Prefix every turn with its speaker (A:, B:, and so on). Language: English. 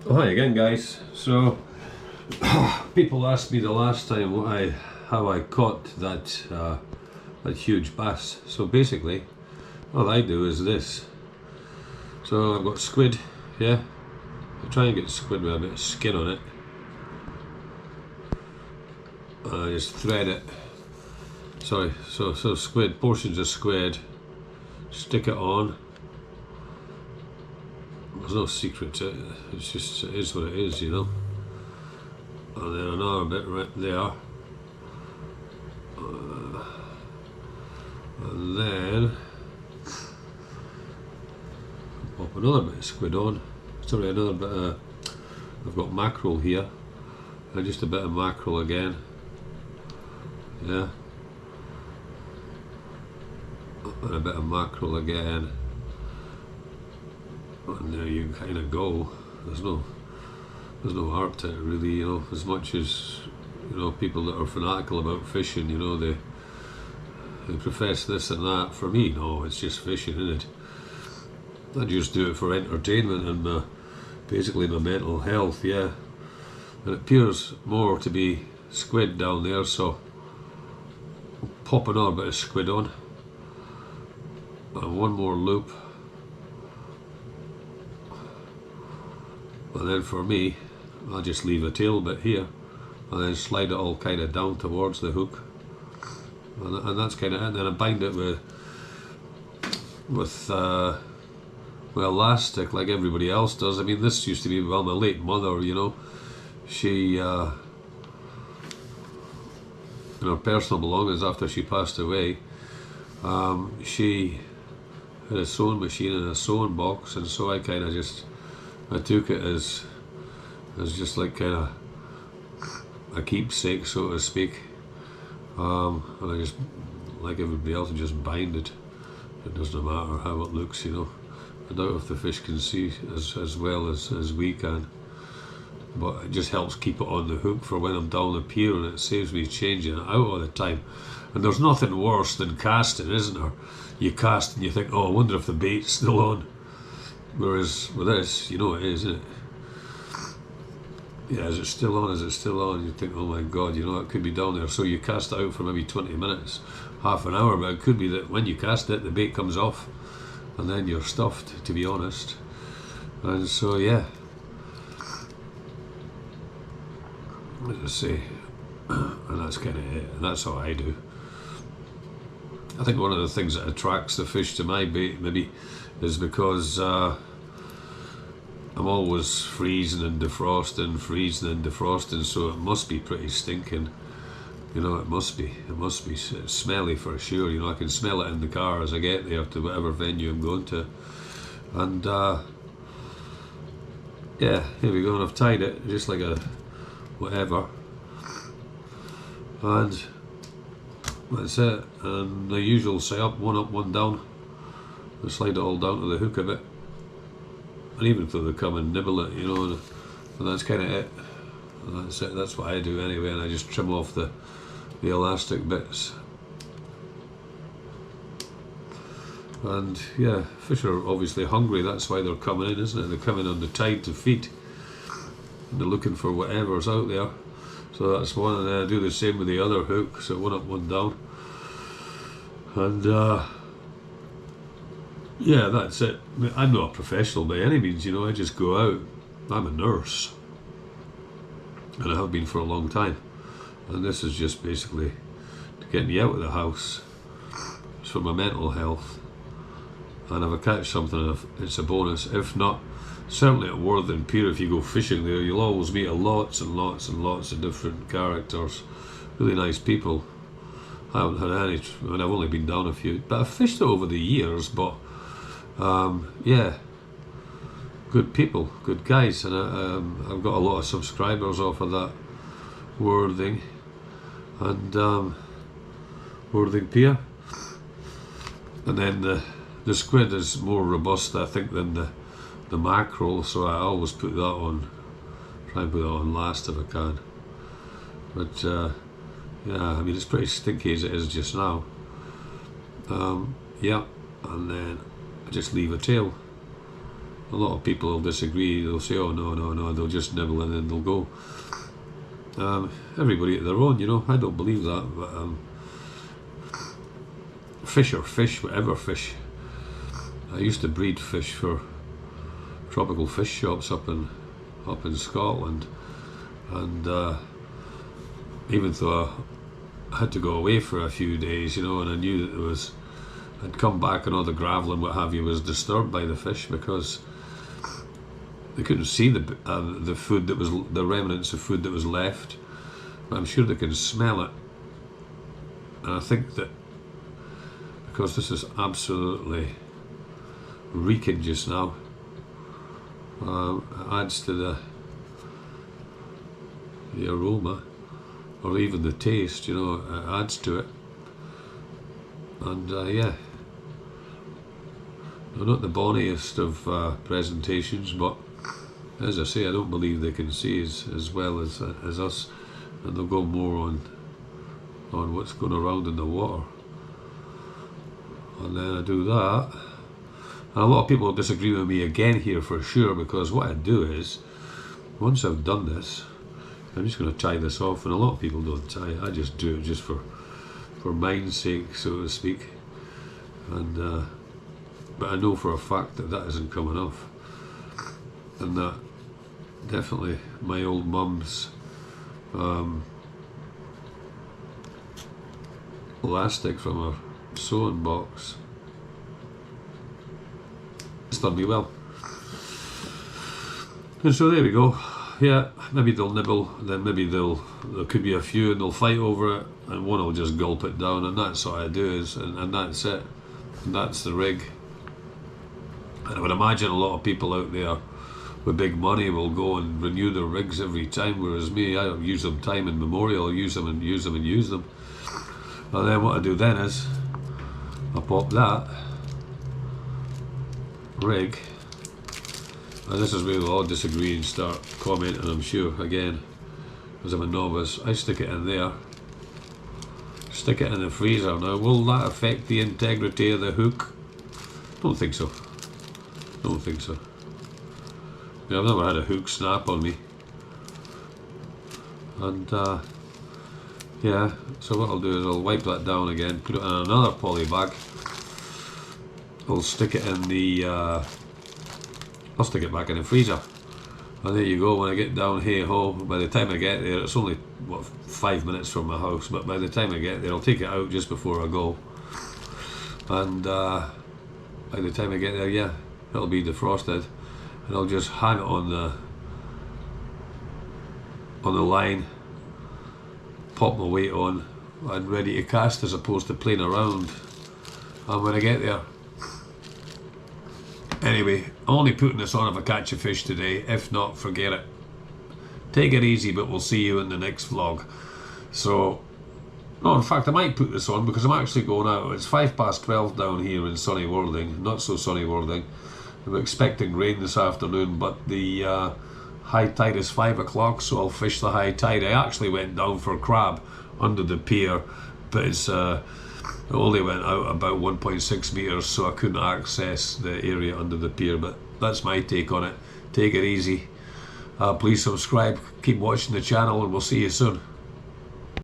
A: Oh, hi again, guys. So people asked me the last time how I caught that huge bass. So basically all I do is this. So I've got squid, yeah. I try and get squid with a bit of skin on it. I just thread it. So squid, portions of squid, stick it on. There's no secret to it. It's just, it is what it is, you know. And then another bit right there. And then pop another bit of squid on. Sorry, another bit of, I've got mackerel here. And just a bit of mackerel again. Yeah. And a bit of mackerel again. And there you kind of go. There's no art to it really, you know. As much as, you know, people that are fanatical about fishing, you know, they profess this and that. For me, no, it's just fishing, isn't it? I just do it for entertainment and basically my mental health, yeah. And it appears more to be squid down there, so I'll pop another bit of squid on. And one more loop. And then for me, I'll just leave a tail bit here and then slide it all kind of down towards the hook. And that's kind of it. And then I bind it with elastic like everybody else does. I mean, this used to be, well, my late mother, you know, she, in her personal belongings after she passed away, she had a sewing machine and a sewing box, and so I kind of just, I took it as just like kind of a keepsake, so to speak, and I just, like everybody else, I just bind it. It doesn't matter how it looks, you know. I doubt if the fish can see as well as we can, but it just helps keep it on the hook for when I'm down the pier, and it saves me changing it out all the time. And there's nothing worse than casting, isn't there? You cast and you think, oh, I wonder if the bait's still on. Whereas with this, you know it is, isn't it? Yeah, is it still on? Is it still on? You think, oh my God, you know, it could be down there. So you cast it out for maybe 20 minutes, half an hour, but it could be that when you cast it, the bait comes off and then you're stuffed, to be honest. And so, yeah. As I say, and that's kind of it, and that's all I do. I think one of the things that attracts the fish to my bait maybe is because I'm always freezing and defrosting, so it must be pretty stinking. You know, it must be smelly for sure. You know, I can smell it in the car as I get there to whatever venue I'm going to. And yeah, here we go, and I've tied it just like a whatever. And that's it. And the usual setup, one down. I slide it all down to the hook a bit. And even though they come and nibble it, you know, and that's kind of it. And that's it, that's what I do anyway, and I just trim off the elastic bits. And yeah, fish are obviously hungry, that's why they're coming in, isn't it? They're coming on the tide to feed. And they're looking for whatever's out there. So that's one, and then I do the same with the other hook, so one up, one down. And yeah, that's it. I mean, I'm not a professional by any means, you know, I just go out. I'm a nurse. And I have been for a long time. And this is just basically to get me out of the house. It's for my mental health. And if I catch something, it's a bonus. If not, certainly at Worthing Pier, if you go fishing there, you'll always meet lots and lots and lots of different characters. Really nice people. I haven't had any, I mean, I've only been down a few, but I've fished it over the years, but yeah, good people, good guys, and I've got a lot of subscribers off of that Worthing and Worthing Pier. And then the squid is more robust, I think, than the mackerel, so I always put that on, try and put that on last if I can. But yeah, I mean, it's pretty stinky as it is just now. Yeah, and then I just leave a tail a lot of people will disagree. They'll say, oh no, they'll just nibble and then they'll go. Everybody at their own, you know. I don't believe that, but fish or fish, whatever fish. I used to breed fish for tropical fish shops up in Scotland, and even though I had to go away for a few days, you know, and I knew that I'd come back and all the gravel and what have you was disturbed by the fish because they couldn't see the food that was, the remnants of food that was left, but I'm sure they can smell it. And I think that because this is absolutely reeking just now, it adds to the aroma, or even the taste, you know, it adds to it. And yeah, they're not the bonniest of presentations, but as I say, I don't believe they can see as well as us, and they'll go more on what's going around in the water. And then I do that, and a lot of people will disagree with me again here for sure, because what I do is, once I've done this, I'm just going to tie this off, and a lot of people don't tie. I just do it just for mind's sake, so to speak. And but I know for a fact that isn't coming off, and that definitely my old mum's elastic from her sewing box has done me well. And so there we go. Yeah, maybe they'll nibble, then maybe there could be a few and they'll fight over it, and one will just gulp it down, and that's what I do, and that's it, and that's the rig. And I would imagine a lot of people out there with big money will go and renew their rigs every time, whereas me, I don't use them time immemorial. I'll use them and use them and use them. And then what I do then is I pop that rig, and this is where we'll all disagree and start commenting, I'm sure, again, because I'm a novice. I stick it in there, stick it in the freezer. Now, will that affect the integrity of the hook? Don't think so. Don't think so. Yeah, I've never had a hook snap on me. And yeah, so what I'll do is I'll wipe that down again, put it in another poly bag. I'll stick it in the I'll stick it back in the freezer, and there you go. When I get down hey ho, by the time I get there, it's only what 5 minutes from my house, but by the time I get there I'll take it out just before I go, and by the time I get there, yeah, it'll be defrosted, and I'll just hang it on the line, pop my weight on, and ready to cast, as opposed to playing around. And when I get there, anyway, I'm only putting this on if I catch a fish today. If not, forget it. Take it easy, but we'll see you in the next vlog. So, no, in fact, I might put this on because I'm actually going out. It's 12:05 down here in sunny Worthing, not so sunny Worthing. I'm expecting rain this afternoon, but the high tide is 5 o'clock, so I'll fish the high tide. I actually went down for crab under the pier, but it's it only went out about 1.6 meters, so I couldn't access the area under the pier. But that's my take on it. Take it easy. Please subscribe, keep watching the channel, and we'll see you soon.